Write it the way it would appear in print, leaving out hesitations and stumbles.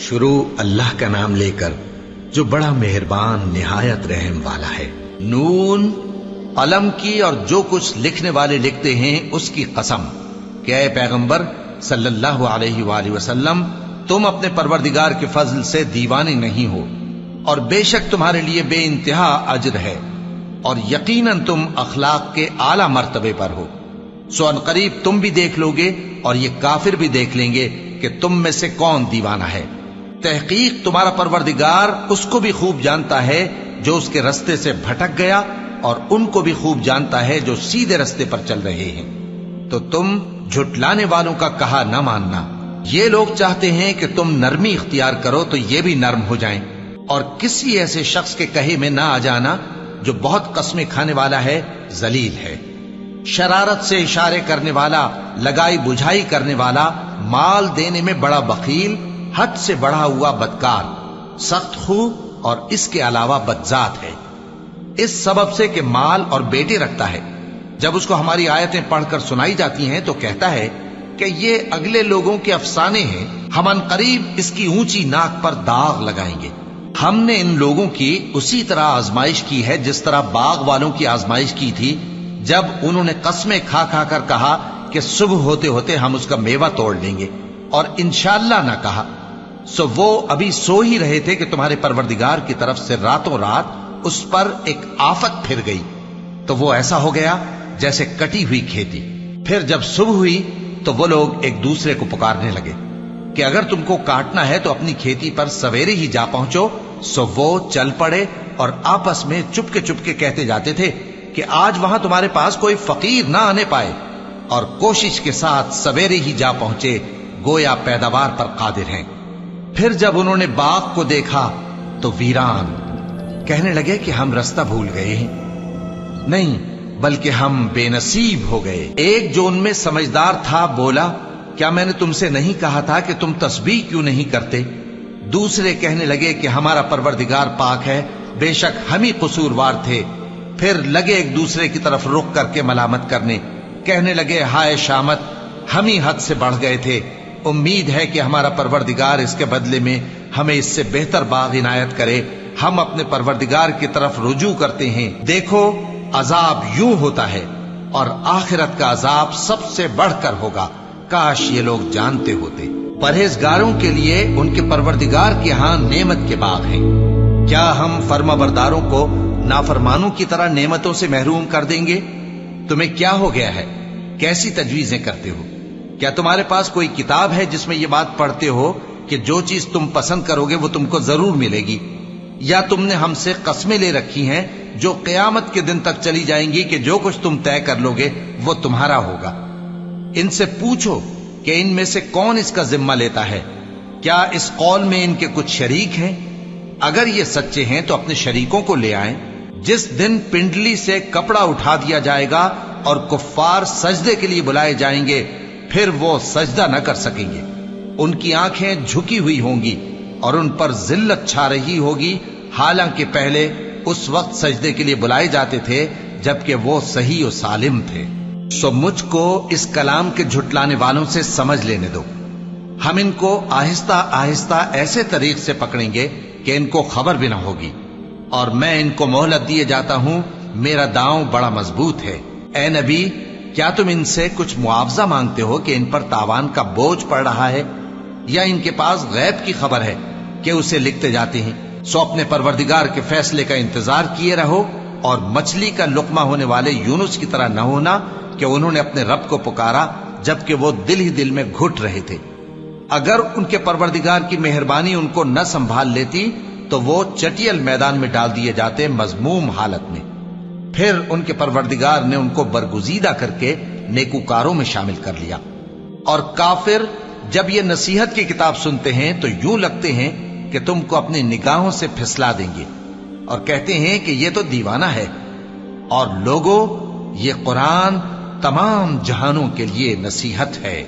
شروع اللہ کا نام لے کر جو بڑا مہربان نہایت رحم والا ہے۔ نون، قلم کی اور جو کچھ لکھنے والے لکھتے ہیں اس کی قسم کہ اے پیغمبر صلی اللہ علیہ وآلہ وسلم، تم اپنے پروردگار کے فضل سے دیوانے نہیں ہو، اور بے شک تمہارے لیے بے انتہا اجر ہے، اور یقیناً تم اخلاق کے اعلی مرتبے پر ہو۔ سو ان قریب تم بھی دیکھ لو گے اور یہ کافر بھی دیکھ لیں گے کہ تم میں سے کون دیوانہ ہے۔ تحقیق تمہارا پروردگار اس کو بھی خوب جانتا ہے جو اس کے رستے سے بھٹک گیا، اور ان کو بھی خوب جانتا ہے جو سیدھے رستے پر چل رہے ہیں۔ تو تم جھٹلانے والوں کا کہا نہ ماننا۔ یہ لوگ چاہتے ہیں کہ تم نرمی اختیار کرو تو یہ بھی نرم ہو جائیں، اور کسی ایسے شخص کے کہے میں نہ آ جانا جو بہت قسمیں کھانے والا ہے، ذلیل ہے، شرارت سے اشارے کرنے والا، لگائی بجھائی کرنے والا، مال دینے میں بڑا بخیل، حد سے بڑھا ہوا بدکار، سخت خو، اور اس کے علاوہ بدذات ہے، اس سبب سے کہ مال اور بیٹے رکھتا ہے۔ جب اس کو ہماری آیتیں پڑھ کر سنائی جاتی ہیں تو کہتا ہے کہ یہ اگلے لوگوں کے افسانے ہیں، ہم ان قریب اس کی اونچی ناک پر داغ لگائیں گے۔ ہم نے ان لوگوں کی اسی طرح آزمائش کی ہے جس طرح باغ والوں کی آزمائش کی تھی، جب انہوں نے قسمیں کھا کھا کر کہا کہ صبح ہوتے ہوتے ہم اس کا میوہ توڑ لیں گے، اور انشاءاللہ نہ کہا۔ سو وہ ابھی سو ہی رہے تھے کہ تمہارے پروردگار کی طرف سے راتوں رات اس پر ایک آفت پھر گئی، تو وہ ایسا ہو گیا جیسے کٹی ہوئی کھیتی۔ پھر جب صبح ہوئی تو وہ لوگ ایک دوسرے کو پکارنے لگے کہ اگر تم کو کاٹنا ہے تو اپنی کھیتی پر سویرے ہی جا پہنچو۔ سو وہ چل پڑے اور آپس میں چپ کے کہتے جاتے تھے کہ آج وہاں تمہارے پاس کوئی فقیر نہ آنے پائے، اور کوشش کے ساتھ سویرے ہی جا پہنچے، گویا پیداوار پر قادر ہیں۔ پھر جب انہوں نے باغ کو دیکھا تو ویران، کہنے لگے کہ ہم رستہ بھول گئے ہیں، نہیں بلکہ ہم بے نصیب ہو گئے۔ ایک جو ان میں سمجھدار تھا بولا، کیا میں نے تم سے نہیں کہا تھا کہ تم تسبیح کیوں نہیں کرتے؟ دوسرے کہنے لگے کہ ہمارا پروردگار پاک ہے، بے شک ہم ہی قصوروار تھے۔ پھر لگے ایک دوسرے کی طرف رخ کر کے ملامت کرنے، کہنے لگے ہائے شامت، ہم ہی حد سے بڑھ گئے تھے، امید ہے کہ ہمارا پروردگار اس کے بدلے میں ہمیں اس سے بہتر باغ عنایت کرے۔ ہم اپنے پروردگار کی طرف رجوع کرتے ہیں، دیکھو عذاب یوں ہوتا ہے، اور آخرت کا عذاب سب سے بڑھ کر ہوگا، کاش یہ لوگ جانتے ہوتے۔ پرہیزگاروں کے لیے ان کے پروردگار کے ہاں نعمت کے باغ ہیں۔ کیا ہم فرما برداروں کو نافرمانوں کی طرح نعمتوں سے محروم کر دیں گے؟ تمہیں کیا ہو گیا ہے؟ کیسی تجویزیں کرتے ہو؟ کیا تمہارے پاس کوئی کتاب ہے جس میں یہ بات پڑھتے ہو کہ جو چیز تم پسند کرو گے وہ تم کو ضرور ملے گی؟ یا تم نے ہم سے قسمیں لے رکھی ہیں جو قیامت کے دن تک چلی جائیں گی کہ جو کچھ تم طے کر لو گے وہ تمہارا ہوگا؟ ان سے پوچھو کہ ان میں سے کون اس کا ذمہ لیتا ہے؟ کیا اس قول میں ان کے کچھ شریک ہیں؟ اگر یہ سچے ہیں تو اپنے شریکوں کو لے آئیں۔ جس دن پنڈلی سے کپڑا اٹھا دیا جائے گا اور کفار سجدے کے لیے بلائے جائیں گے، پھر وہ سجدہ نہ کر سکیں گے، ان کی آنکھیں جھکی ہوئی ہوں گی اور ان پر ذلت چھا رہی ہوگی، حالانکہ پہلے اس وقت سجدے کے لیے بلائے جاتے تھے جبکہ وہ صحیح و سالم تھے۔ سو مجھ کو اس کلام کے جھٹلانے والوں سے سمجھ لینے دو، ہم ان کو آہستہ آہستہ ایسے طریق سے پکڑیں گے کہ ان کو خبر بھی نہ ہوگی، اور میں ان کو مہلت دیے جاتا ہوں، میرا داؤں بڑا مضبوط ہے۔ اے نبی، کیا تم ان سے کچھ معاوضہ مانگتے ہو کہ ان پر تاوان کا بوجھ پڑ رہا ہے، یا ان کے پاس غیب کی خبر ہے کہ اسے لکھتے جاتے ہیں؟ سو اپنے پروردگار کے فیصلے کا انتظار کیے رہو، اور مچھلی کا لقمہ ہونے والے یونس کی طرح نہ ہونا کہ انہوں نے اپنے رب کو پکارا جبکہ وہ دل ہی دل میں گھٹ رہے تھے۔ اگر ان کے پروردگار کی مہربانی ان کو نہ سنبھال لیتی تو وہ چٹیل میدان میں ڈال دیے جاتے مذموم حالت میں۔ پھر ان کے پروردگار نے ان کو برگزیدہ کر کے نیکوکاروں میں شامل کر لیا۔ اور کافر جب یہ نصیحت کی کتاب سنتے ہیں تو یوں لگتے ہیں کہ تم کو اپنی نگاہوں سے پھسلا دیں گے، اور کہتے ہیں کہ یہ تو دیوانہ ہے۔ اور لوگوں، یہ قرآن تمام جہانوں کے لیے نصیحت ہے۔